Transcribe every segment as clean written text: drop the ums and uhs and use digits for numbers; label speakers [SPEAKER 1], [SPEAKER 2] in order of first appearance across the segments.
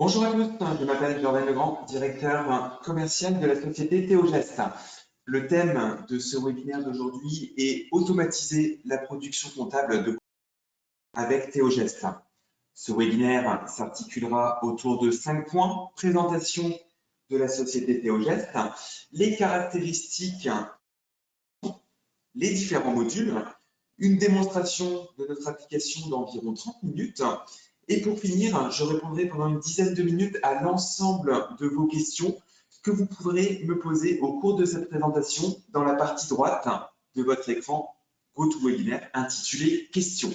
[SPEAKER 1] Bonjour à tous, je m'appelle Jordan Legrand, directeur commercial de la société Théogest. Le thème de ce webinaire d'aujourd'hui est automatiser la production comptable avec Théogest. Ce webinaire s'articulera autour de 5 points: présentation de la société Théogest, les caractéristiques, les différents modules, une démonstration de notre application d'environ 30 minutes. Et pour finir, je répondrai pendant une dizaine de minutes à l'ensemble de vos questions que vous pourrez me poser au cours de cette présentation dans la partie droite de votre écran GoToWebinar intitulé Questions.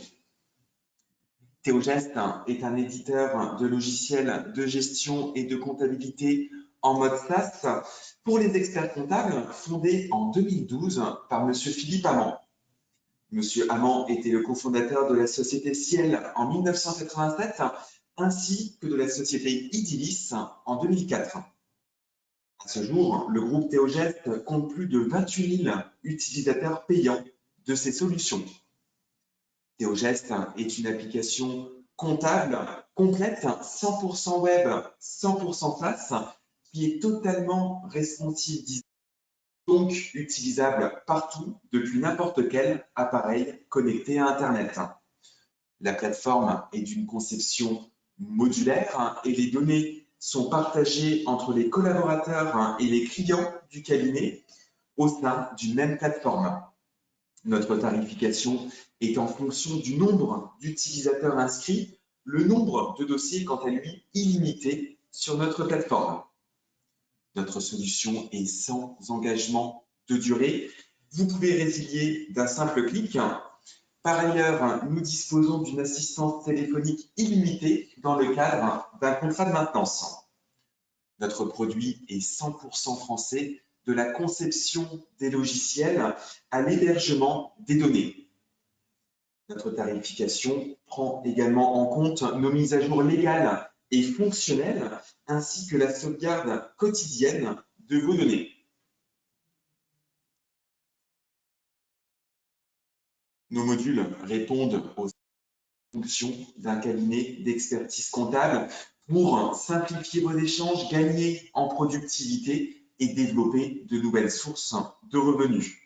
[SPEAKER 1] Théogest est un éditeur de logiciels de gestion et de comptabilité en mode SaaS pour les experts comptables, fondé en 2012 par M. Philippe Amand. Monsieur Amand était le cofondateur de la société Ciel en 1987, ainsi que de la société Idillis en 2004. À ce jour, le groupe Théogest compte plus de 28 000 utilisateurs payants de ses solutions. Théogest est une application comptable complète, 100% web, 100% SaaS, qui est totalement responsive, donc utilisable partout depuis n'importe quel appareil connecté à Internet. La plateforme est d'une conception modulaire et les données sont partagées entre les collaborateurs et les clients du cabinet au sein d'une même plateforme. Notre tarification est en fonction du nombre d'utilisateurs inscrits, le nombre de dossiers quant à lui illimité sur notre plateforme. Notre solution est sans engagement de durée. Vous pouvez résilier d'un simple clic. Par ailleurs, nous disposons d'une assistance téléphonique illimitée dans le cadre d'un contrat de maintenance. Notre produit est 100% français, de la conception des logiciels à l'hébergement des données. Notre tarification prend également en compte nos mises à jour légales et fonctionnelles, ainsi que la sauvegarde quotidienne de vos données. Nos modules répondent aux fonctions d'un cabinet d'expertise comptable pour simplifier vos échanges, gagner en productivité et développer de nouvelles sources de revenus.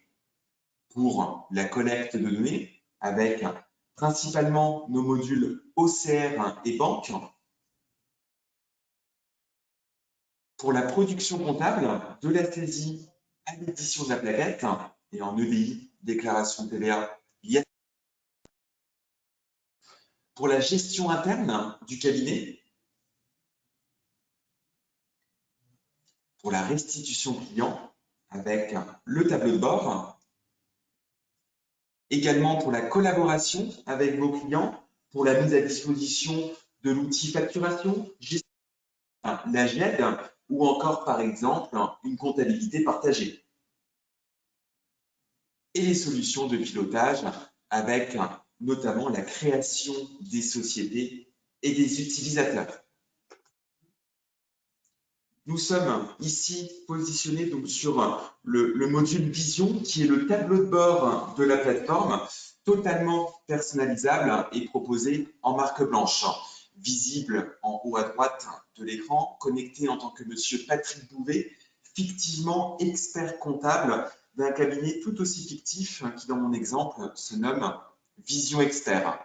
[SPEAKER 1] Pour la collecte de données, avec principalement nos modules OCR et banque. Pour la production comptable, de la saisie à l'édition de la plaquette et en EDI, déclaration de TVA. Pour la gestion interne du cabinet, pour la restitution client avec le tableau de bord, également pour la collaboration avec vos clients, pour la mise à disposition de l'outil facturation, gestion, la GED ou encore par exemple une comptabilité partagée. Et les solutions de pilotage avec notamment la création des sociétés et des utilisateurs. Nous sommes ici positionnés donc sur le module Vision, qui est le tableau de bord de la plateforme, totalement personnalisable et proposé en marque blanche, visible en haut à droite de l'écran, connecté en tant que monsieur Patrick Bouvet, fictivement expert comptable d'un cabinet tout aussi fictif qui, dans mon exemple, se nomme Vision Expert.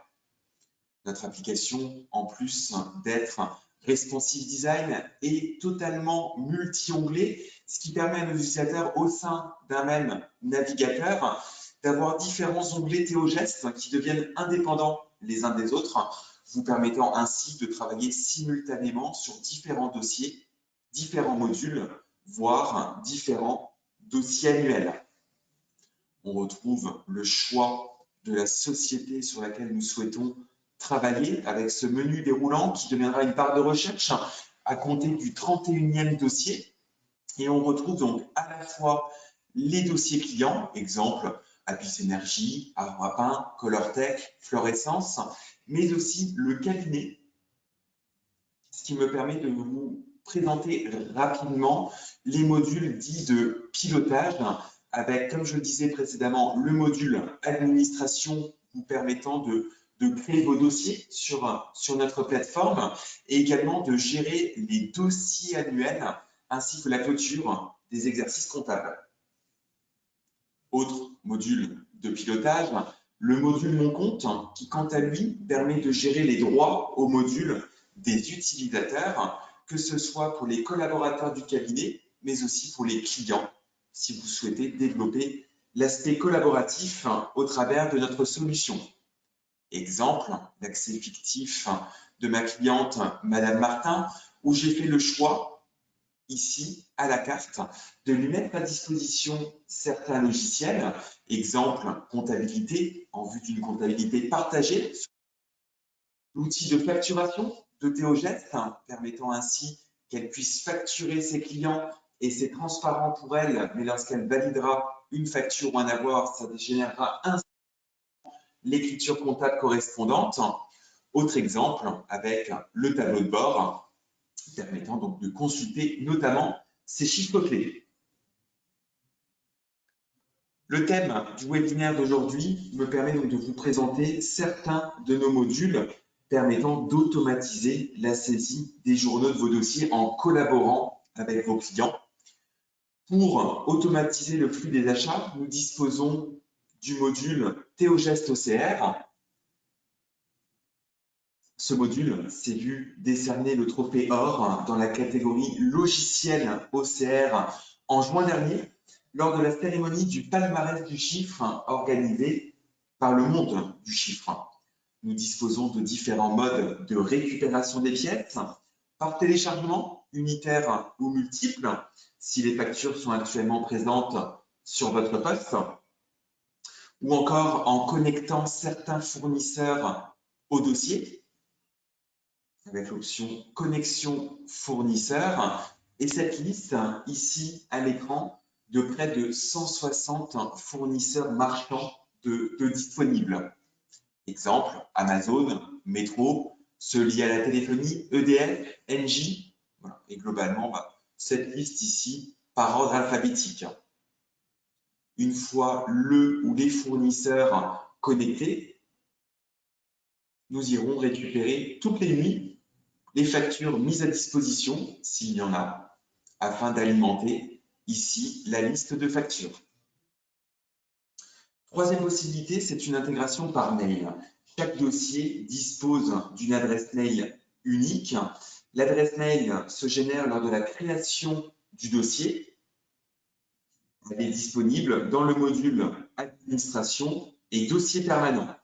[SPEAKER 1] Notre application, en plus d'être responsive design, est totalement multi-onglet, ce qui permet à nos utilisateurs au sein d'un même navigateur d'avoir différents onglets Théogest qui deviennent indépendants les uns des autres, vous permettant ainsi de travailler simultanément sur différents dossiers, différents modules, voire différents dossiers annuels. On retrouve le choix de la société sur laquelle nous souhaitons travailler avec ce menu déroulant qui deviendra une barre de recherche à compter du 31e dossier. Et on retrouve donc à la fois les dossiers clients, exemple Apis Énergie, Agrapin, Colortech, Fluorescence, mais aussi le cabinet, ce qui me permet de vous présenter rapidement les modules dits de pilotage avec, comme je le disais précédemment, le module administration vous permettant de de créer vos dossiers sur notre plateforme et également de gérer les dossiers annuels ainsi que la clôture des exercices comptables. Autre module de pilotage, le module Mon compte qui, quant à lui, permet de gérer les droits au module des utilisateurs, que ce soit pour les collaborateurs du cabinet, mais aussi pour les clients, si vous souhaitez développer l'aspect collaboratif au travers de notre solution. Exemple, l'accès fictif de ma cliente, Madame Martin, où j'ai fait le choix ici, à la carte, de lui mettre à disposition certains logiciels, exemple comptabilité, en vue d'une comptabilité partagée, l'outil de facturation de Théogeste, permettant ainsi qu'elle puisse facturer ses clients et c'est transparent pour elle, mais lorsqu'elle validera une facture ou un avoir, ça générera l'écriture comptable correspondante. Autre exemple avec le tableau de bord, permettant donc de consulter notamment ces chiffres clés. Le thème du webinaire d'aujourd'hui me permet donc de vous présenter certains de nos modules permettant d'automatiser la saisie des journaux de vos dossiers en collaborant avec vos clients. Pour automatiser le flux des achats, nous disposons du module Théogeste OCR. Ce module s'est vu décerner le trophée or dans la catégorie logiciel OCR en juin dernier, lors de la cérémonie du palmarès du chiffre organisée par le monde du chiffre. Nous disposons de différents modes de récupération des pièces par téléchargement, unitaire ou multiple, si les factures sont actuellement présentes sur votre poste, ou encore en connectant certains fournisseurs au dossier, avec l'option connexion fournisseur, et cette liste ici à l'écran de près de 160 fournisseurs marchands de disponibles. Exemple, Amazon, Metro, ceux liés à la téléphonie, EDF, Engie, voilà. Et globalement, cette liste ici par ordre alphabétique. Une fois le ou les fournisseurs connectés, nous irons récupérer toutes les nuits les factures mises à disposition, s'il y en a, afin d'alimenter ici la liste de factures. Troisième possibilité, c'est une intégration par mail. Chaque dossier dispose d'une adresse mail unique. L'adresse mail se génère lors de la création du dossier. Elle est disponible dans le module administration et dossier permanent.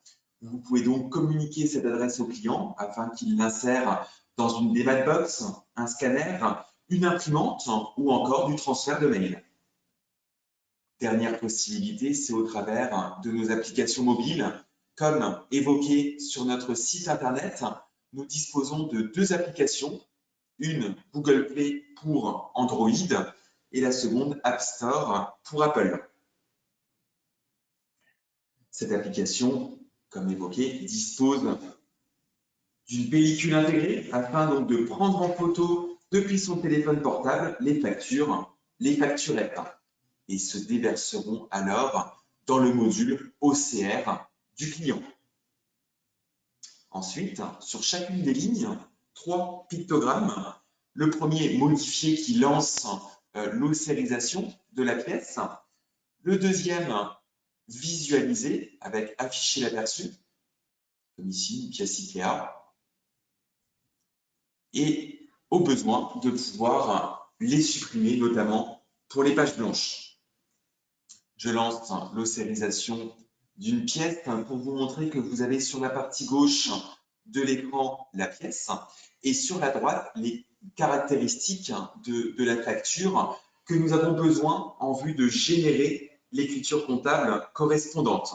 [SPEAKER 1] Vous pouvez donc communiquer cette adresse au client afin qu'il l'insère dans une démat box, un scanner, une imprimante ou encore du transfert de mail. Dernière possibilité, c'est au travers de nos applications mobiles. Comme évoqué sur notre site internet, nous disposons de deux applications, une Google Play pour Android et la seconde App Store pour Apple. Cette application, comme évoqué, dispose d'une pellicule intégrée afin donc de prendre en photo depuis son téléphone portable les factures, les facturettes et se déverseront alors dans le module OCR du client. Ensuite, sur chacune des lignes, 3 pictogrammes. Le premier modifié qui lance l'océrisation de la pièce. Le deuxième visualisé avec afficher l'aperçu, comme ici une pièce IKEA. Et au besoin de pouvoir les supprimer, notamment pour les pages blanches. Je lance l'océrisation d'une pièce pour vous montrer que vous avez sur la partie gauche de l'écran la pièce et sur la droite les caractéristiques de la facture que nous avons besoin en vue de générer l'écriture comptable correspondante.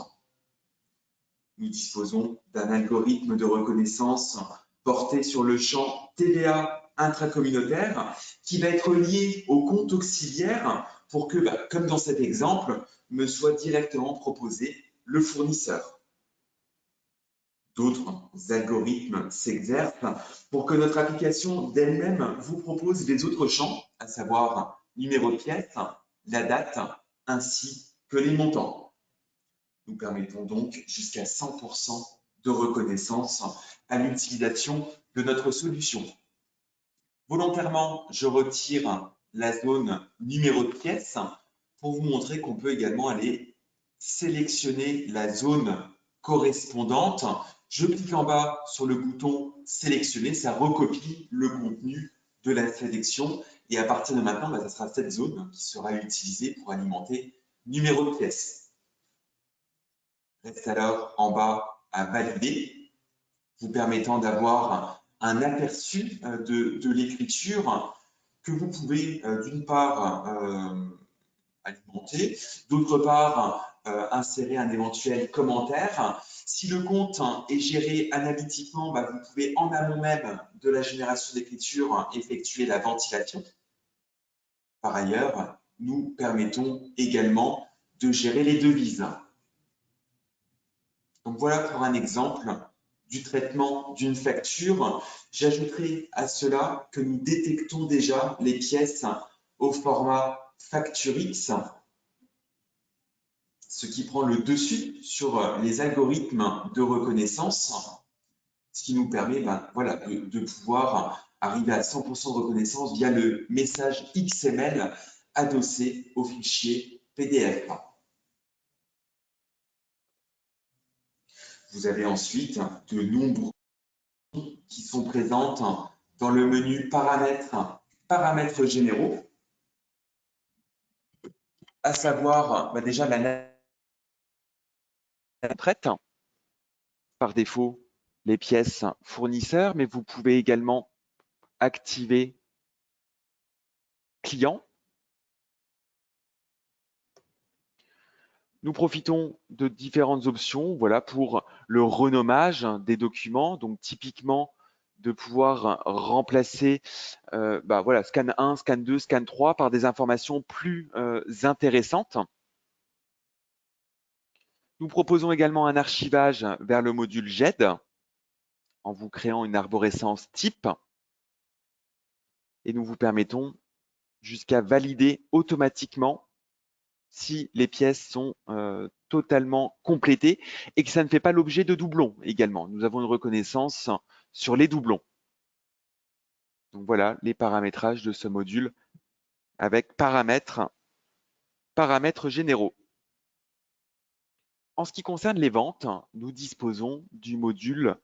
[SPEAKER 1] Nous disposons d'un algorithme de reconnaissance porté sur le champ TVA intracommunautaire qui va être lié au compte auxiliaire pour que, comme dans cet exemple, me soit directement proposé le fournisseur. D'autres algorithmes s'exercent pour que notre application d'elle-même vous propose les autres champs, à savoir numéro de pièce, la date, ainsi que les montants. Nous permettons donc jusqu'à 100% de reconnaissance à l'utilisation de notre solution. Volontairement, je retire la zone numéro de pièce pour vous montrer qu'on peut également aller sélectionner la zone correspondante. Je clique en bas sur le bouton sélectionner, ça recopie le contenu de la sélection et à partir de maintenant, ça sera cette zone qui sera utilisée pour alimenter numéro de pièce. Reste alors en bas à valider, vous permettant d'avoir un aperçu de l'écriture que vous pouvez d'une part alimenter, d'autre part insérer un éventuel commentaire. Si le compte est géré analytiquement, vous pouvez en amont même de la génération d'écriture effectuer la ventilation. Par ailleurs, nous permettons également de gérer les devises. Donc voilà pour un exemple du traitement d'une facture. J'ajouterai à cela que nous détectons déjà les pièces au format FactureX, ce qui prend le dessus sur les algorithmes de reconnaissance, ce qui nous permet de pouvoir arriver à 100% de reconnaissance via le message XML adossé au fichier PDF. Vous avez ensuite de nombreux qui sont présentes dans le menu paramètres généraux, à savoir déjà la traite par défaut les pièces fournisseurs, mais vous pouvez également activer client. Nous profitons de différentes options pour le renommage des documents, donc typiquement de pouvoir remplacer scan 1, scan 2, scan 3 par des informations plus intéressantes. Nous proposons également un archivage vers le module GED en vous créant une arborescence type et nous vous permettons jusqu'à valider automatiquement si les pièces sont totalement complétées et que ça ne fait pas l'objet de doublons également. Nous avons une reconnaissance sur les doublons. Donc voilà les paramétrages de ce module avec paramètres généraux. En ce qui concerne les ventes, nous disposons du module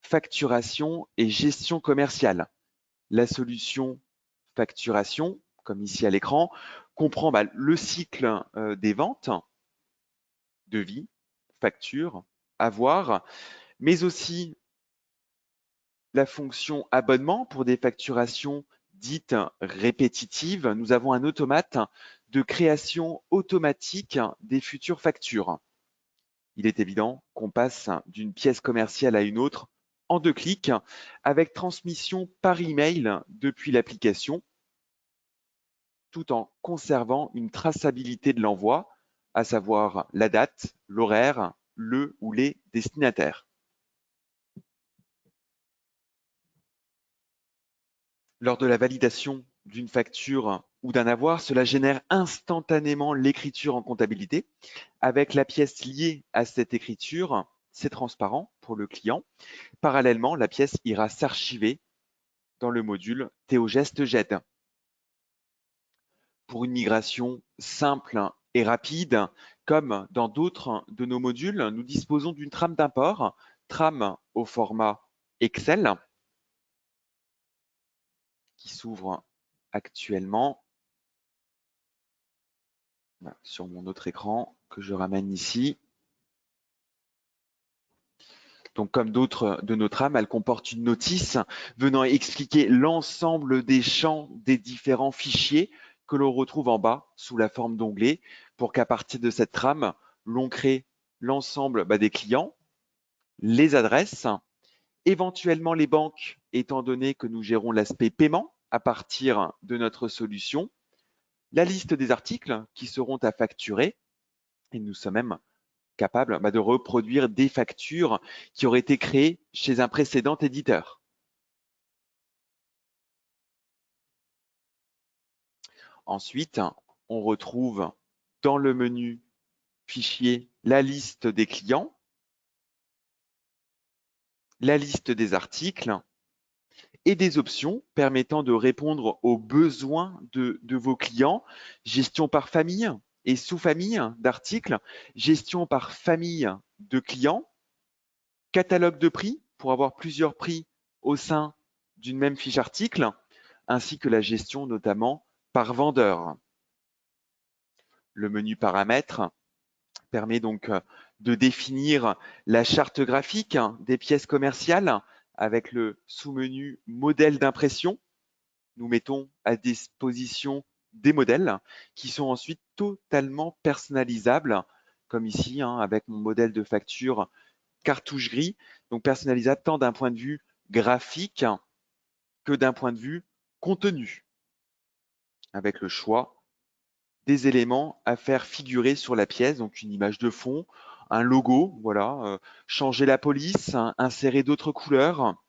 [SPEAKER 1] facturation et gestion commerciale. La solution facturation, comme ici à l'écran, comprend le cycle des ventes, devis, facture, avoir, mais aussi la fonction abonnement pour des facturations dites répétitives. Nous avons un automate de création automatique des futures factures. Il est évident qu'on passe d'une pièce commerciale à une autre en 2 clics avec transmission par email depuis l'application, tout en conservant une traçabilité de l'envoi, à savoir la date, l'horaire, le ou les destinataires. Lors de la validation d'une facture ou d'un avoir, cela génère instantanément l'écriture en comptabilité. Avec la pièce liée à cette écriture, c'est transparent pour le client. Parallèlement, la pièce ira s'archiver dans le module Théogeste GED. Pour une migration simple et rapide, comme dans d'autres de nos modules, nous disposons d'une trame d'import, trame au format Excel, qui s'ouvre actuellement sur mon autre écran que je ramène ici. Donc, comme d'autres de nos trames, elle comporte une notice venant expliquer l'ensemble des champs des différents fichiers que l'on retrouve en bas sous la forme d'onglets pour qu'à partir de cette trame, l'on crée l'ensemble des clients, les adresses, éventuellement les banques, étant donné que nous gérons l'aspect paiement à partir de notre solution, la liste des articles qui seront à facturer, et nous sommes même capables de reproduire des factures qui auraient été créées chez un précédent éditeur. Ensuite, on retrouve dans le menu Fichier la liste des clients la liste des articles et des options permettant de répondre aux besoins de vos clients, gestion par famille et sous-famille d'articles, gestion par famille de clients, catalogue de prix pour avoir plusieurs prix au sein d'une même fiche article, ainsi que la gestion notamment par vendeur. Le menu paramètres permet donc de définir la charte graphique des pièces commerciales avec le sous-menu modèle d'impression. Nous mettons à disposition des modèles qui sont ensuite totalement personnalisables, comme ici avec mon modèle de facture cartouche gris, donc personnalisable tant d'un point de vue graphique que d'un point de vue contenu, avec le choix des éléments à faire figurer sur la pièce, donc une image de fond, un logo, voilà, changer la police, insérer d'autres couleurs,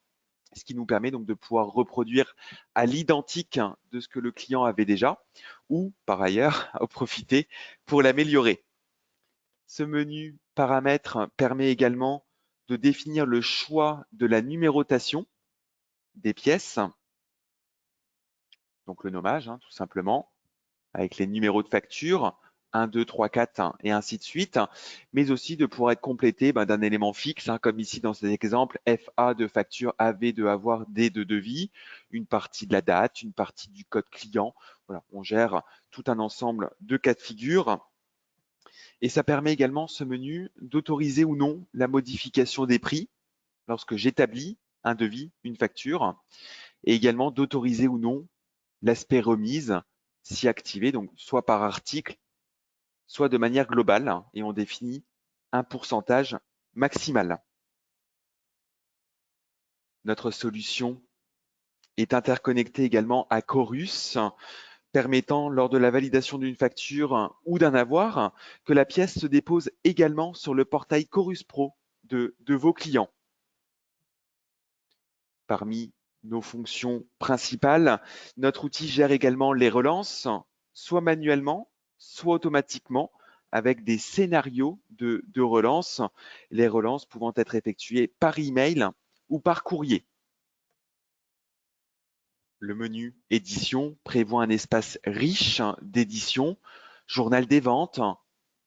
[SPEAKER 1] ce qui nous permet donc de pouvoir reproduire à l'identique de ce que le client avait déjà, ou par ailleurs en profiter pour l'améliorer. Ce menu paramètres permet également de définir le choix de la numérotation des pièces, donc le nommage tout simplement, avec les numéros de facture, 1, 2, 3, 4 et ainsi de suite, mais aussi de pouvoir être complété d'un élément fixe, comme ici dans cet exemple, FA de facture, AV de avoir, D de devis, une partie de la date, une partie du code client. Voilà, on gère tout un ensemble de cas de figure. Et ça permet également, ce menu, d'autoriser ou non la modification des prix lorsque j'établis un devis, une facture, et également d'autoriser ou non l'aspect remise si activé, donc soit par article, soit de manière globale, et on définit un pourcentage maximal. Notre solution est interconnectée également à Chorus, permettant, lors de la validation d'une facture ou d'un avoir, que la pièce se dépose également sur le portail Chorus Pro de vos clients. Parmi nos fonctions principales, notre outil gère également les relances, soit manuellement, soit automatiquement, avec des scénarios de relance, les relances pouvant être effectuées par email ou par courrier. Le menu édition prévoit un espace riche d'édition, journal des ventes,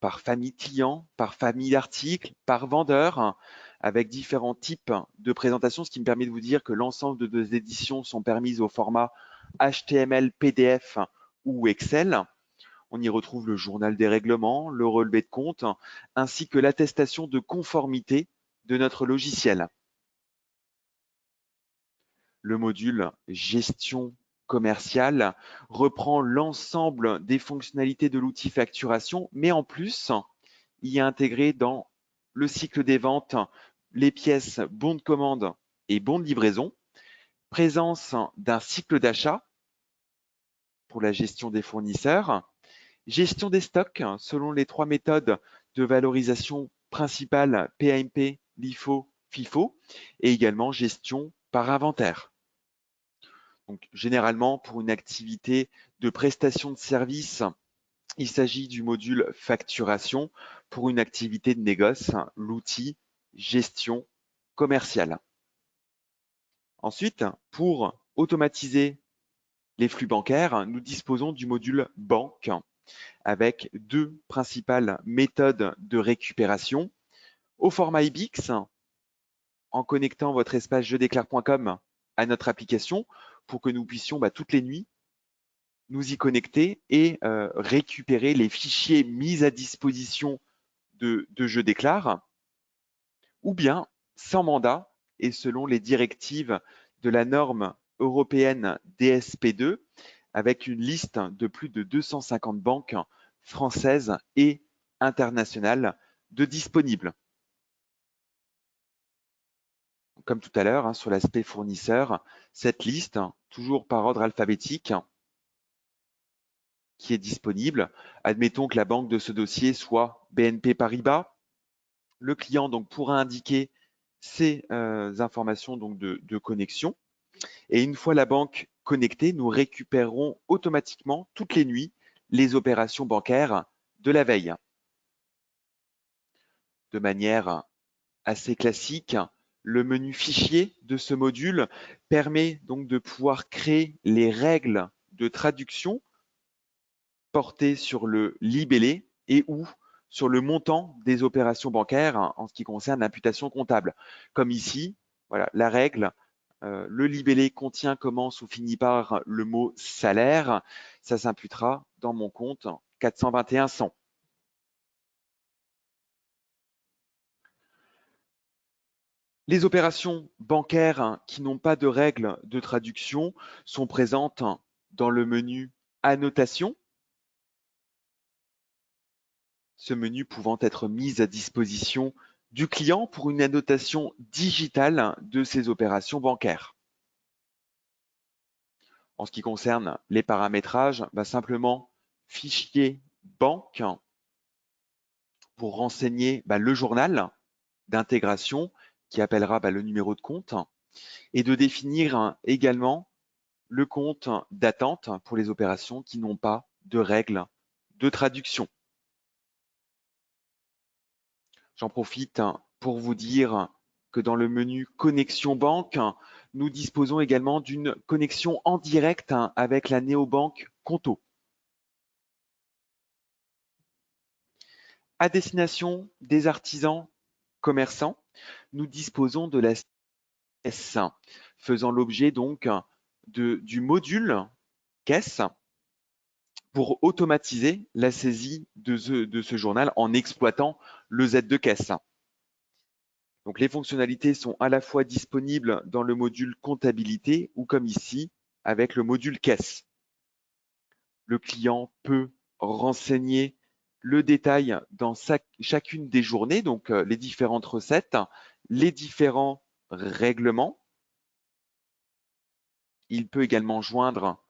[SPEAKER 1] par famille client, par famille d'articles, par vendeur, avec différents types de présentations, ce qui me permet de vous dire que l'ensemble de nos éditions sont permises au format HTML, PDF ou Excel. On y retrouve le journal des règlements, le relevé de compte, ainsi que l'attestation de conformité de notre logiciel. Le module gestion commerciale reprend l'ensemble des fonctionnalités de l'outil facturation, mais en plus, il y a intégré dans le cycle des ventes les pièces bons de commande et bons de livraison, présence d'un cycle d'achat pour la gestion des fournisseurs, gestion des stocks selon les 3 méthodes de valorisation principale PAMP, LIFO, FIFO, et également gestion par inventaire. Donc, généralement, pour une activité de prestation de service, il s'agit du module facturation. Pour une activité de négoce, l'outil gestion commerciale. Ensuite, pour automatiser les flux bancaires, nous disposons du module banque avec 2 principales méthodes de récupération. Au format IBIX, en connectant votre espace jedéclare.com à notre application pour que nous puissions toutes les nuits nous y connecter et récupérer les fichiers mis à disposition de Je Déclare, ou bien sans mandat et selon les directives de la norme européenne DSP2, avec une liste de plus de 250 banques françaises et internationales de disponibles. Comme tout à l'heure, sur l'aspect fournisseur, cette liste, toujours par ordre alphabétique, qui est disponible. Admettons que la banque de ce dossier soit BNP Paribas. Le client donc pourra indiquer ces informations donc de connexion. Et une fois la banque connectée, nous récupérerons automatiquement toutes les nuits les opérations bancaires de la veille. De manière assez classique,
[SPEAKER 2] Le menu fichier de ce module permet donc de pouvoir créer les règles de traduction portées sur le libellé et ou sur le montant des opérations bancaires en ce qui concerne l'imputation comptable. Comme ici, voilà, la règle, le libellé contient, commence ou finit par le mot salaire, ça s'imputera dans mon compte 421 100. Les opérations bancaires qui n'ont pas de règles de traduction sont présentes dans le menu Annotation. Ce menu pouvant être mis à disposition du client pour une annotation digitale de ses opérations bancaires. En ce qui concerne les paramétrages, simplement fichier banque pour renseigner le journal d'intégration qui appellera le numéro de compte et de définir également le compte d'attente pour les opérations qui n'ont pas de règles de traduction. J'en profite pour vous dire que dans le menu Connexion banque, nous disposons également d'une connexion en direct avec la néobanque Conto. À destination des artisans commerçants, nous disposons de la caisse, faisant l'objet donc du module caisse pour automatiser la saisie de ce journal en exploitant le Z de caisse. Donc, les fonctionnalités sont à la fois disponibles dans le module comptabilité ou comme ici avec le module caisse. Le client peut renseigner le détail dans chacune des journées, donc les différentes recettes, les différents règlements. Il peut également joindre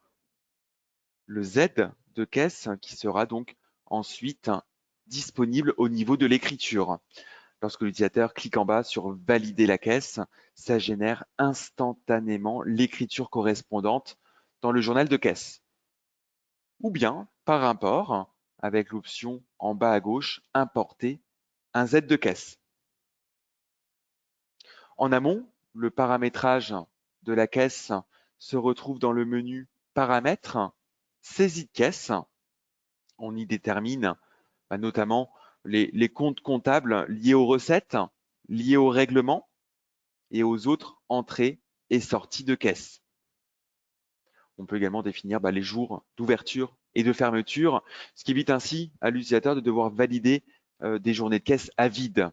[SPEAKER 2] le Z de caisse qui sera donc ensuite disponible au niveau de l'écriture. Lorsque l'utilisateur clique en bas sur « Valider la caisse », ça génère instantanément l'écriture correspondante dans le journal de caisse. Ou bien, par import, avec l'option en bas à gauche « Importer un Z de caisse ». En amont, le paramétrage de la caisse se retrouve dans le menu « Paramètres », « Saisie de caisse ». On y détermine notamment les comptes comptables liés aux recettes, liés au règlement et aux autres entrées et sorties de caisse. On peut également définir les jours d'ouverture et de fermeture, ce qui évite ainsi à l'utilisateur de devoir valider des journées de caisse à vide.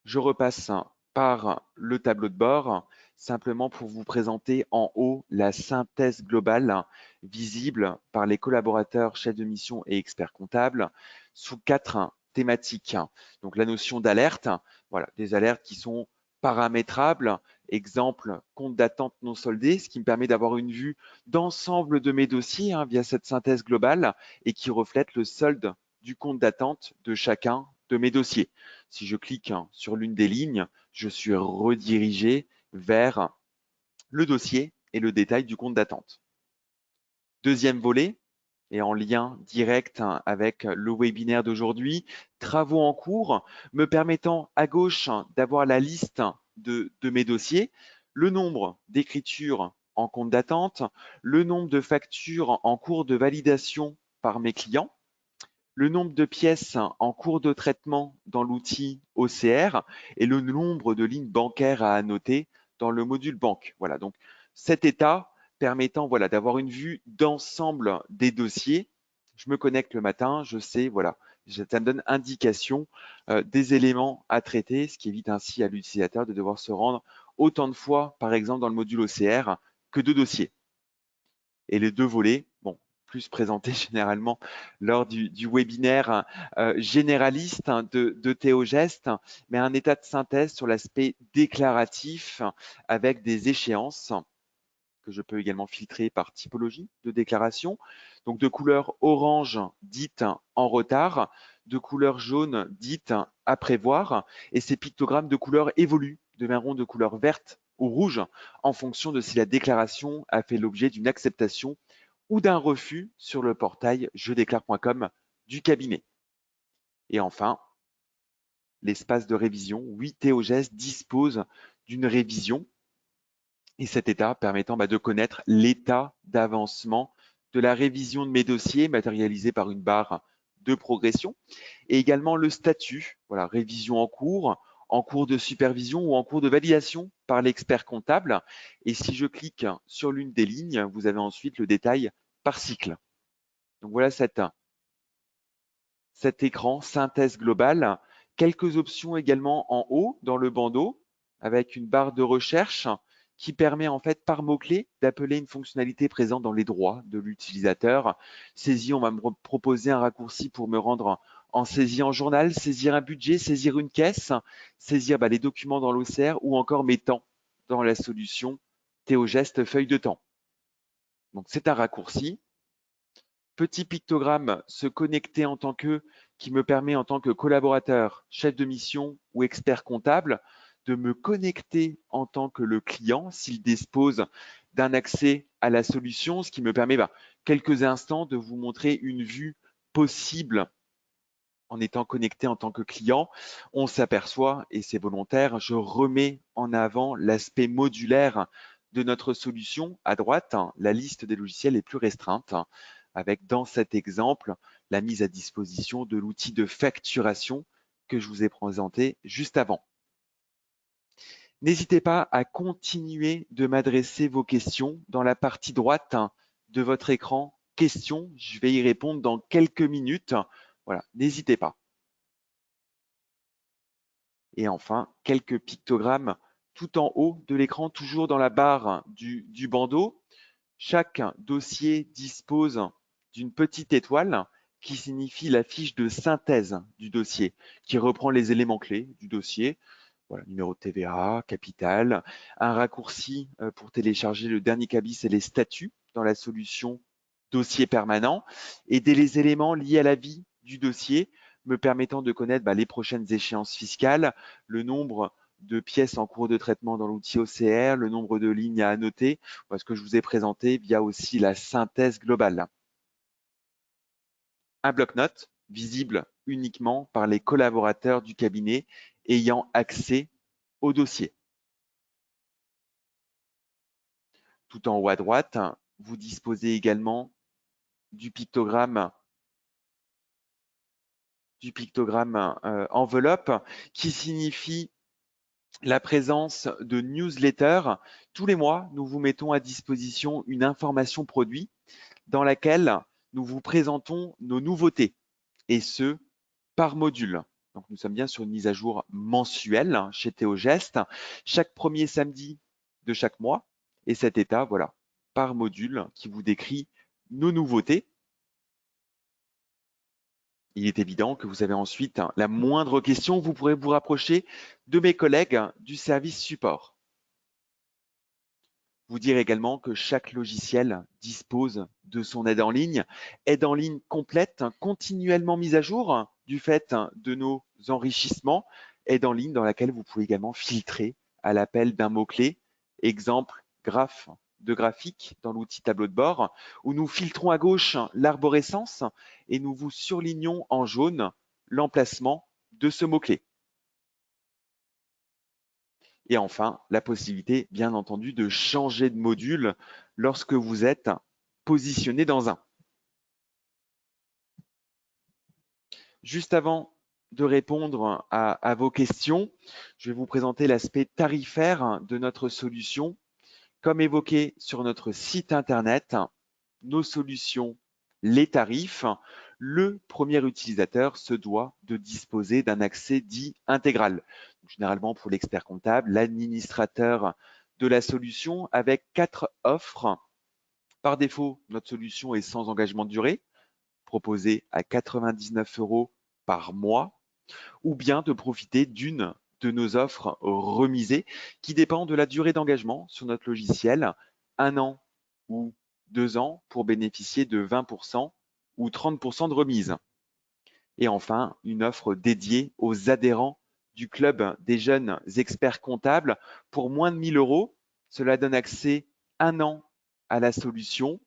[SPEAKER 2] Je repasse par le tableau de bord, simplement pour vous présenter en haut la synthèse globale visible par les collaborateurs, chefs de mission et experts comptables sous 4 thématiques. Donc la notion d'alerte, voilà, des alertes qui sont paramétrables, exemple compte d'attente non soldé, ce qui me permet d'avoir une vue d'ensemble de mes dossiers via cette synthèse globale et qui reflète le solde du compte d'attente de chacun de mes dossiers. Si je clique sur l'une des lignes, je suis redirigé vers le dossier et le détail du compte d'attente. Deuxième volet, et en lien direct avec le webinaire d'aujourd'hui, travaux en cours, me permettant à gauche d'avoir la liste de mes dossiers, le nombre d'écritures en compte d'attente, le nombre de factures en cours de validation par mes clients, le nombre de pièces en cours de traitement dans l'outil OCR et le nombre de lignes bancaires à annoter dans le module banque. Voilà, donc cet état permettant d'avoir une vue d'ensemble des dossiers. Je me connecte le matin, je sais, ça me donne indication des éléments à traiter, ce qui évite ainsi à l'utilisateur de devoir se rendre autant de fois, par exemple, dans le module OCR que de dossiers. Et les deux volets, plus présentés généralement lors du webinaire généraliste de Théogeste, mais un état de synthèse sur l'aspect déclaratif avec des échéances que je peux également filtrer par typologie de déclaration. Donc de couleur orange dite en retard, de couleur jaune dite à prévoir, et ces pictogrammes de couleur évoluent, deviendront de couleur verte ou rouge en fonction de si la déclaration a fait l'objet d'une acceptation ou d'un refus sur le portail jedéclare.com du cabinet. Et enfin, l'espace de révision. Oui, Théogest dispose d'une révision et cette étape permettant de connaître l'état d'avancement de la révision de mes dossiers matérialisé par une barre de progression et également le statut, voilà, révision en cours de supervision ou en cours de validation par l'expert comptable. Et si je clique sur l'une des lignes, vous avez ensuite le détail par cycle. Donc voilà cet écran synthèse globale. Quelques options également en haut dans le bandeau avec une barre de recherche qui permet en fait par mots-clés d'appeler une fonctionnalité présente dans les droits de l'utilisateur. Saisie, on va me proposer un raccourci pour me rendre en saisie en journal, saisir un budget, saisir une caisse, saisir les documents dans l'OCR ou encore mes temps dans la solution Théogest feuille de temps. Donc c'est un raccourci. Petit pictogramme se connecter en tant que qui me permet en tant que collaborateur, chef de mission ou expert comptable de me connecter en tant que le client s'il dispose d'un accès à la solution, ce qui me permet quelques instants de vous montrer une vue possible en étant connecté en tant que client. On s'aperçoit, et c'est volontaire, je remets en avant l'aspect modulaire de notre solution. À droite, la liste des logiciels est plus restreinte, avec dans cet exemple la mise à disposition de l'outil de facturation que je vous ai présenté juste avant. N'hésitez pas à continuer de m'adresser vos questions dans la partie droite de votre écran. Questions, je vais y répondre dans quelques minutes. Voilà, n'hésitez pas. Et enfin, quelques pictogrammes tout en haut de l'écran, toujours dans la barre du bandeau. Chaque dossier dispose d'une petite étoile qui signifie la fiche de synthèse du dossier, qui reprend les éléments clés du dossier. Voilà, numéro de TVA, capital, un raccourci pour télécharger le dernier cabis et les statuts dans la solution dossier permanent, et les éléments liés à la vie du dossier me permettant de connaître les prochaines échéances fiscales, le nombre de pièces en cours de traitement dans l'outil OCR, le nombre de lignes à annoter, ce que je vous ai présenté via aussi la synthèse globale. Un bloc-notes visible uniquement par les collaborateurs du cabinet ayant accès au dossier. Tout en haut à droite, vous disposez également du pictogramme enveloppe qui signifie la présence de newsletters. Tous les mois, nous vous mettons à disposition une information produit dans laquelle nous vous présentons nos nouveautés, et ce, par module. Donc, nous sommes bien sur une mise à jour mensuelle chez Théogest, chaque premier samedi de chaque mois, et cet état, voilà, par module qui vous décrit nos nouveautés. Il est évident que vous avez ensuite la moindre question, vous pourrez vous rapprocher de mes collègues du service support. Vous dire également que chaque logiciel dispose de son aide en ligne complète, continuellement mise à jour du fait de nos enrichissements, aide en ligne dans laquelle vous pouvez également filtrer à l'appel d'un mot-clé, exemple graphe de graphique dans l'outil tableau de bord, où nous filtrons à gauche l'arborescence et nous vous surlignons en jaune l'emplacement de ce mot-clé. Et enfin, la possibilité, bien entendu, de changer de module lorsque vous êtes positionné dans un. Juste avant de répondre à vos questions, je vais vous présenter l'aspect tarifaire de notre solution. Comme évoqué sur notre site internet, nos solutions, les tarifs, le premier utilisateur se doit de disposer d'un accès dit intégral. Généralement pour l'expert comptable, l'administrateur de la solution avec 4 offres. Par défaut, notre solution est sans engagement de durée, proposée à 99 € par mois, ou bien de profiter d'une de nos offres remisées qui dépend de la durée d'engagement sur notre logiciel, 1 an ou 2 ans pour bénéficier de 20% ou 30% de remise. Et enfin, une offre dédiée aux adhérents du club des jeunes experts comptables pour moins de 1 000 €. Cela donne accès 1 an à la solution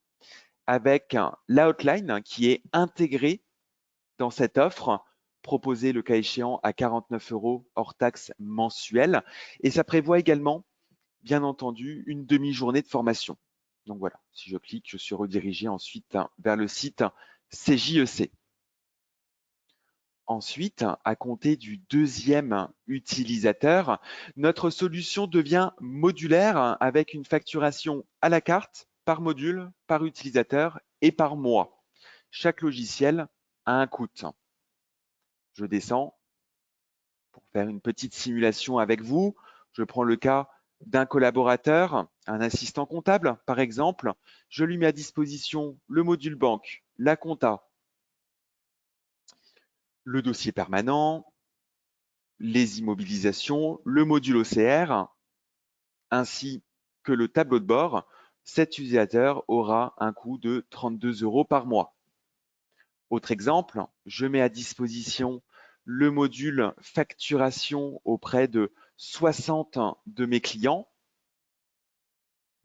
[SPEAKER 2] avec l'outline qui est intégré dans cette offre proposé le cas échéant à 49 € hors taxe mensuelle. Et ça prévoit également, bien entendu, une demi-journée de formation. Donc voilà, si je clique, je suis redirigé ensuite vers le site CJEC. Ensuite, à compter du deuxième utilisateur, notre solution devient modulaire avec une facturation à la carte, par module, par utilisateur et par mois. Chaque logiciel a un coût. Je descends pour faire une petite simulation avec vous. Je prends le cas d'un collaborateur, un assistant comptable par exemple. Je lui mets à disposition le module banque, la compta, le dossier permanent, les immobilisations, le module OCR, ainsi que le tableau de bord. Cet utilisateur aura un coût de 32 € par mois. Autre exemple, je mets à disposition le module facturation auprès de 60 de mes clients.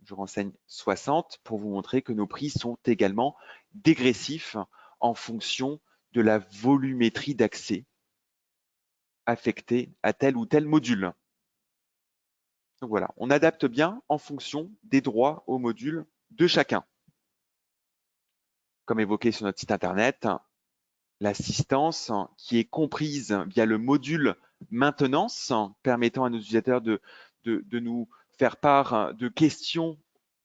[SPEAKER 2] Je renseigne 60 pour vous montrer que nos prix sont également dégressifs en fonction de la volumétrie d'accès affectée à tel ou tel module. Donc voilà, on adapte bien en fonction des droits au module de chacun. Comme évoqué sur notre site internet, l'assistance qui est comprise via le module maintenance, permettant à nos utilisateurs de nous faire part de questions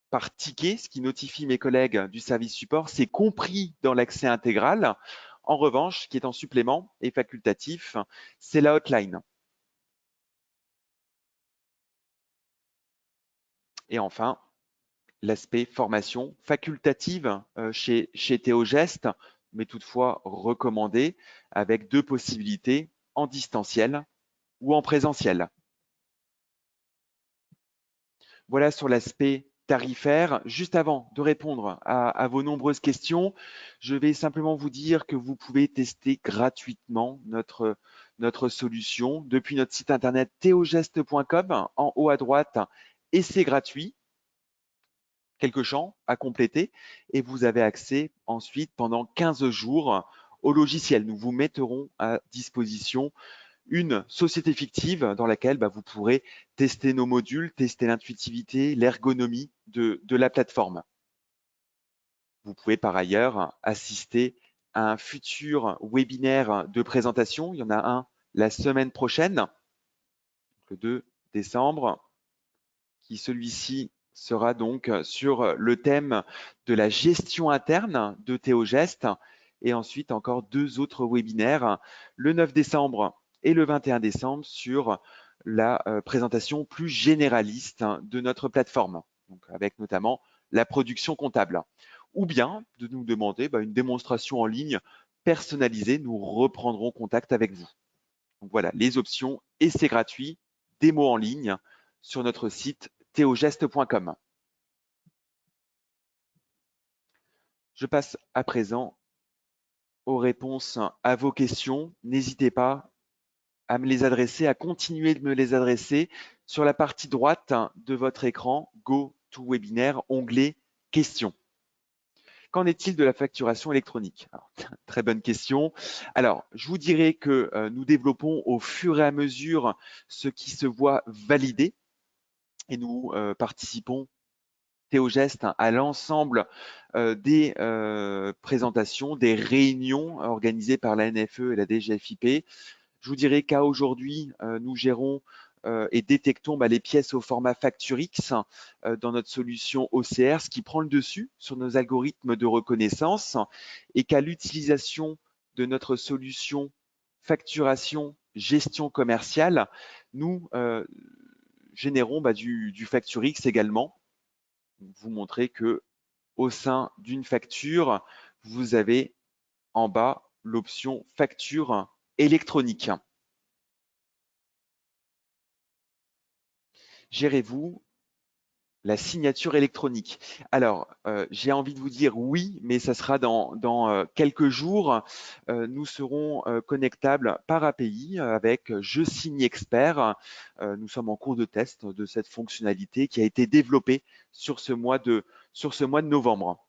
[SPEAKER 2] par ticket, ce qui notifie mes collègues du service support, c'est compris dans l'accès intégral. En revanche, ce qui est en supplément et facultatif, c'est la hotline. Et enfin, l'aspect formation facultative chez Théogest, mais toutefois recommandée, avec deux possibilités, en distanciel ou en présentiel. Voilà sur l'aspect tarifaire. Juste avant de répondre à vos nombreuses questions, je vais simplement vous dire que vous pouvez tester gratuitement notre solution depuis notre site internet theogest.com en haut à droite, et c'est gratuit. Quelques champs à compléter et vous avez accès ensuite pendant 15 jours au logiciel. Nous vous mettrons à disposition une société fictive dans laquelle vous pourrez tester nos modules, tester l'intuitivité, l'ergonomie de la plateforme. Vous pouvez par ailleurs assister à un futur webinaire de présentation. Il y en a un la semaine prochaine, le 2 décembre, qui celui-ci sera donc sur le thème de la gestion interne de Théogest, et ensuite encore deux autres webinaires, le 9 décembre et le 21 décembre, sur la présentation plus généraliste de notre plateforme, donc avec notamment la production comptable. Ou bien de nous demander une démonstration en ligne personnalisée, nous reprendrons contact avec vous. Donc voilà, les options, et c'est gratuit, démo en ligne sur notre site theogest.com. Je passe à présent aux réponses à vos questions. N'hésitez pas à me les adresser, à continuer de me les adresser sur la partie droite de votre écran, Go to Webinaire, onglet questions. Qu'en est-il de la facturation électronique? Alors, très bonne question. Alors, je vous dirais que nous développons au fur et à mesure ce qui se voit validé, et nous participons Théogest à l'ensemble des présentations, des réunions organisées par la NFE et la DGFiP. Je vous dirais qu'à aujourd'hui, nous gérons et détectons les pièces au format FactureX dans notre solution OCR, ce qui prend le dessus sur nos algorithmes de reconnaissance, et qu'à l'utilisation de notre solution facturation gestion commerciale, nous générons du FactureX également. Vous montrer que au sein d'une facture, vous avez en bas l'option facture électronique. Gérez-vous la signature électronique? Alors, j'ai envie de vous dire oui, mais ça sera dans quelques jours. Nous serons connectables par API avec Je Signe Expert. Nous sommes en cours de test de cette fonctionnalité qui a été développée sur ce mois de novembre.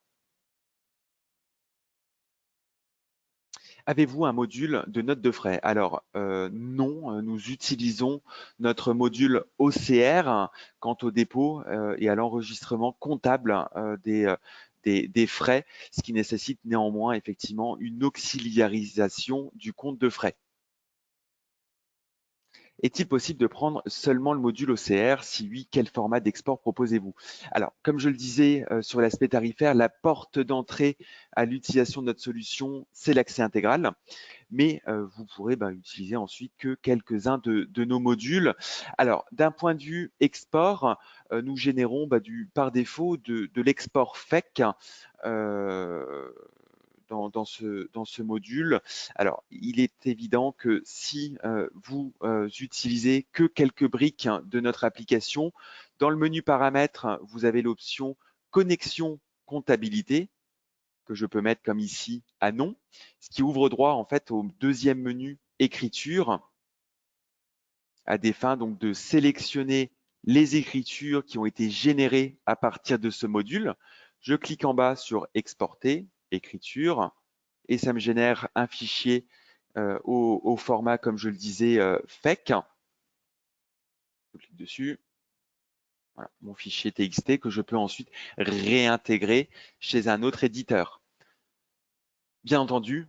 [SPEAKER 2] Avez-vous un module de notes de frais? Alors non, nous utilisons notre module OCR quant au dépôt et à l'enregistrement comptable des frais, ce qui nécessite néanmoins effectivement une auxiliarisation du compte de frais. Est-il possible de prendre seulement le module OCR? Si oui, quel format d'export proposez-vous? Alors, comme je le disais sur l'aspect tarifaire, la porte d'entrée à l'utilisation de notre solution, c'est l'accès intégral, mais vous pourrez utiliser ensuite que quelques-uns de nos modules. Alors, d'un point de vue export, nous générons par défaut de l'export FEC dans ce module. Alors, il est évident que si vous utilisez que quelques briques de notre application, dans le menu paramètres, vous avez l'option connexion comptabilité, que je peux mettre comme ici à non, ce qui ouvre droit en fait au deuxième menu écriture, à des fins donc de sélectionner les écritures qui ont été générées à partir de ce module. Je clique en bas sur exporter, écriture, et ça me génère un fichier au format, comme je le disais, FEC. Je clique dessus. Voilà, mon fichier TXT que je peux ensuite réintégrer chez un autre éditeur. Bien entendu,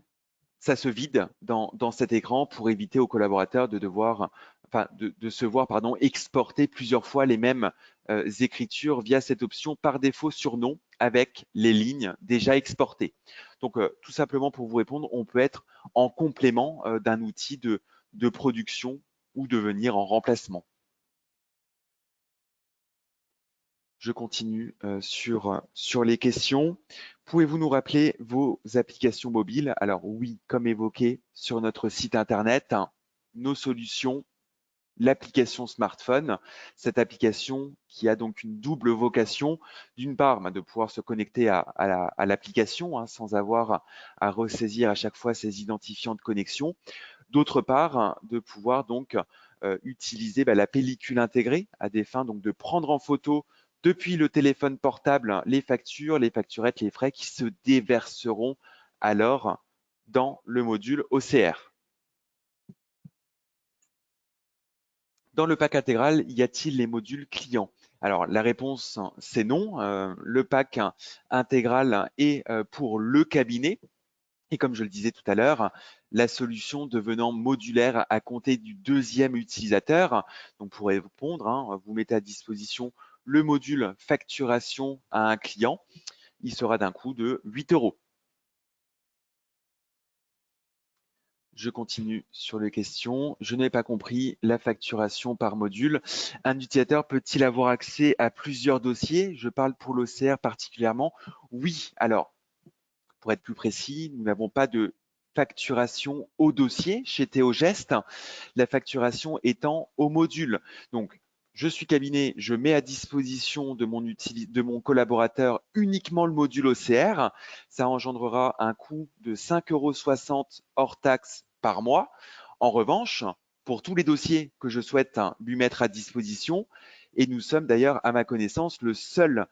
[SPEAKER 2] ça se vide dans cet écran pour éviter aux collaborateurs de se voir exporter plusieurs fois les mêmes écritures via cette option par défaut sur nom avec les lignes déjà exportées. Donc, tout simplement pour vous répondre, on peut être en complément d'un outil de production ou devenir en remplacement. Je continue sur les questions. Pouvez-vous nous rappeler vos applications mobiles? Alors oui, comme évoqué sur notre site internet, nos solutions, l'application smartphone, cette application qui a donc une double vocation, d'une part de pouvoir se connecter à l'application sans avoir à ressaisir à chaque fois ses identifiants de connexion, d'autre part de pouvoir donc utiliser la pellicule intégrée à des fins donc de prendre en photo depuis le téléphone portable les factures, les facturettes, les frais qui se déverseront alors dans le module OCR. Dans le pack intégral, y a-t-il les modules clients? Alors la réponse c'est non. Le pack intégral est pour le cabinet. Et comme je le disais tout à l'heure, la solution devenant modulaire à compter du deuxième utilisateur. Donc pour répondre, vous mettez à disposition le module facturation à un client. Il sera d'un coût de 8 €. Je continue sur les questions. Je n'ai pas compris la facturation par module. Un utilisateur peut-il avoir accès à plusieurs dossiers? Je parle pour l'OCR particulièrement. Oui, alors pour être plus précis, nous n'avons pas de facturation au dossier chez Théogest, la facturation étant au module. Donc, je suis cabinet, je mets à disposition de mon collaborateur uniquement le module OCR. Ça engendrera un coût de 5,60 € hors taxe par mois. En revanche, pour tous les dossiers que je souhaite lui mettre à disposition, et nous sommes d'ailleurs, à ma connaissance, le seul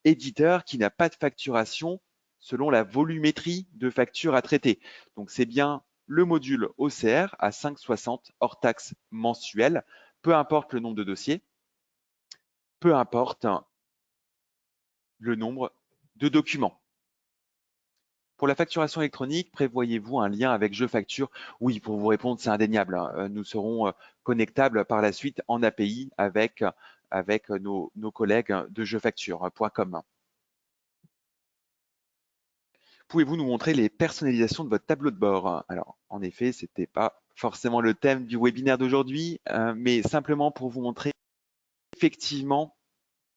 [SPEAKER 2] éditeur qui n'a pas de facturation selon la volumétrie de factures à traiter. Donc, c'est bien le module OCR à 5,60 € hors taxe mensuelle, peu importe le nombre de dossiers, peu importe le nombre de documents. Pour la facturation électronique, prévoyez-vous un lien avec Je Facture? Oui, pour vous répondre, c'est indéniable. Nous serons connectables par la suite en API avec nos collègues de jefacture.com. Pouvez-vous nous montrer les personnalisations de votre tableau de bord? Alors, en effet, ce n'était pas forcément le thème du webinaire d'aujourd'hui, mais simplement pour vous montrer effectivement,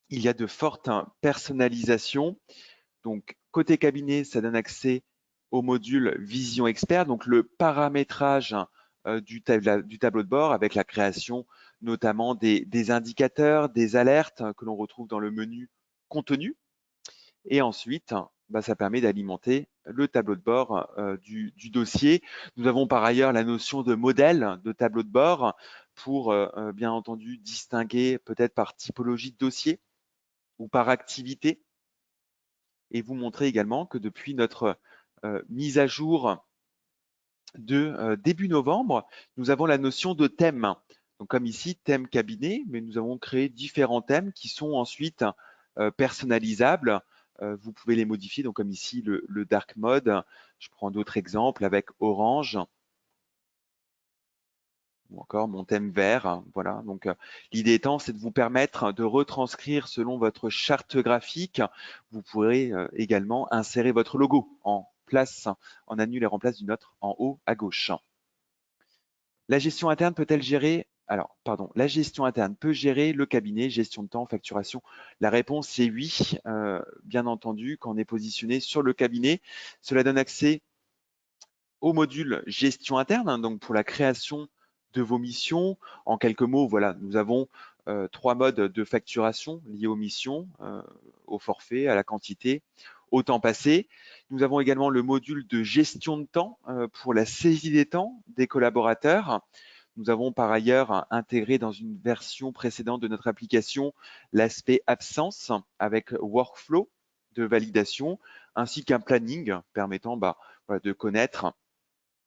[SPEAKER 2] il y a de fortes personnalisations. Donc, côté cabinet, ça donne accès au module Vision Expert, donc le paramétrage du tableau de bord avec la création notamment des indicateurs, des alertes que l'on retrouve dans le menu Contenu. Et ensuite, ça permet d'alimenter le tableau de bord du dossier. Nous avons par ailleurs la notion de modèle de tableau de bord pour bien entendu distinguer peut-être par typologie de dossier ou par activité. Et vous montrer également que depuis notre mise à jour de début novembre, nous avons la notion de thème. Donc, comme ici, thème cabinet, mais nous avons créé différents thèmes qui sont ensuite personnalisables. Vous pouvez les modifier, donc comme ici, le dark mode. Je prends d'autres exemples avec orange ou encore mon thème vert. Voilà. Donc, l'idée étant, c'est de vous permettre de retranscrire selon votre charte graphique. Vous pourrez également insérer votre logo en place, en annule et remplace d'une autre en haut à gauche. La gestion interne peut-elle gérer la gestion interne peut gérer le cabinet, gestion de temps, facturation. La réponse est oui, bien entendu, quand on est positionné sur le cabinet. Cela donne accès au module gestion interne, hein, donc pour la création de vos missions. En quelques mots, voilà, nous avons 3 modes de facturation liés aux missions, au forfait, à la quantité, au temps passé. Nous avons également le module de gestion de temps pour la saisie des temps des collaborateurs. Nous avons par ailleurs intégré dans une version précédente de notre application l'aspect absence avec workflow de validation ainsi qu'un planning permettant de connaître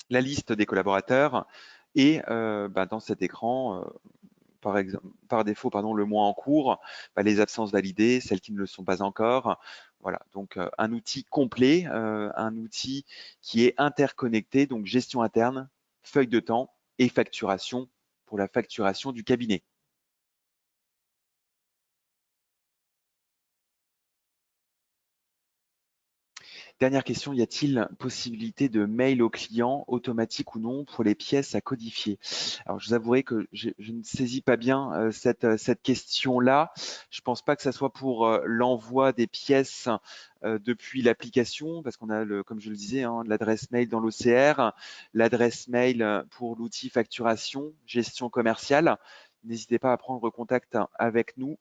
[SPEAKER 2] la liste des collaborateurs et dans cet écran, par défaut, le mois en cours, les absences validées, celles qui ne le sont pas encore. Voilà, donc un outil complet, un outil qui est interconnecté, donc gestion interne, feuille de temps et facturation pour la facturation du cabinet. Dernière question, y a-t-il possibilité de mail au client, automatique ou non, pour les pièces à codifier? Alors, je vous avouerai que je ne saisis pas bien cette question-là. Je ne pense pas que ça soit pour l'envoi des pièces depuis l'application, parce qu'on a, comme je le disais, hein, l'adresse mail dans l'OCR, l'adresse mail pour l'outil facturation, gestion commerciale. N'hésitez pas à prendre contact avec nous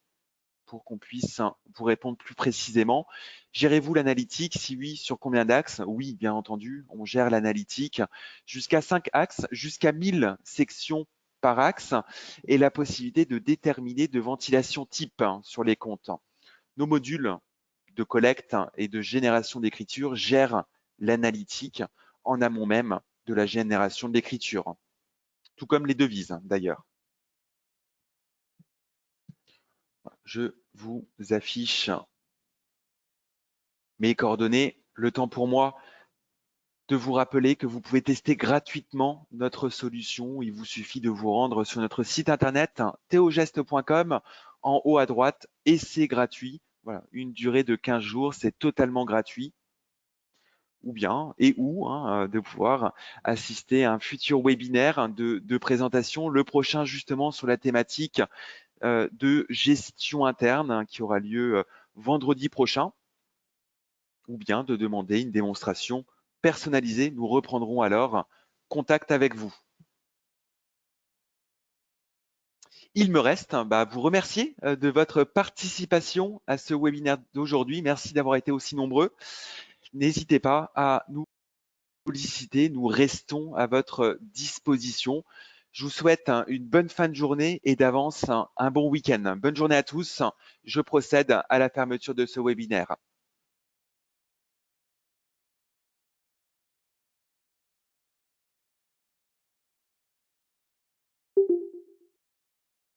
[SPEAKER 2] pour qu'on puisse vous répondre plus précisément. Gérez-vous l'analytique? Si oui, sur combien d'axes? Oui, bien entendu, on gère l'analytique jusqu'à 5 axes, jusqu'à 1000 sections par axe et la possibilité de déterminer de ventilation type sur les comptes. Nos modules de collecte et de génération d'écriture gèrent l'analytique en amont même de la génération de l'écriture, tout comme les devises d'ailleurs. Je vous affiche mes coordonnées. Le temps pour moi de vous rappeler que vous pouvez tester gratuitement notre solution. Il vous suffit de vous rendre sur notre site internet theogeste.com en haut à droite et c'est gratuit. Voilà, une durée de 15 jours, c'est totalement gratuit. Ou bien, de pouvoir assister à un futur webinaire de présentation, le prochain justement sur la thématique de gestion interne qui aura lieu vendredi prochain, ou bien de demander une démonstration personnalisée. Nous reprendrons alors contact avec vous. Il me reste à vous remercier de votre participation à ce webinaire d'aujourd'hui. Merci d'avoir été aussi nombreux. N'hésitez pas à nous solliciter, nous restons à votre disposition. Je vous souhaite une bonne fin de journée et d'avance un bon week-end. Bonne journée à tous. Je procède à la fermeture de ce webinaire.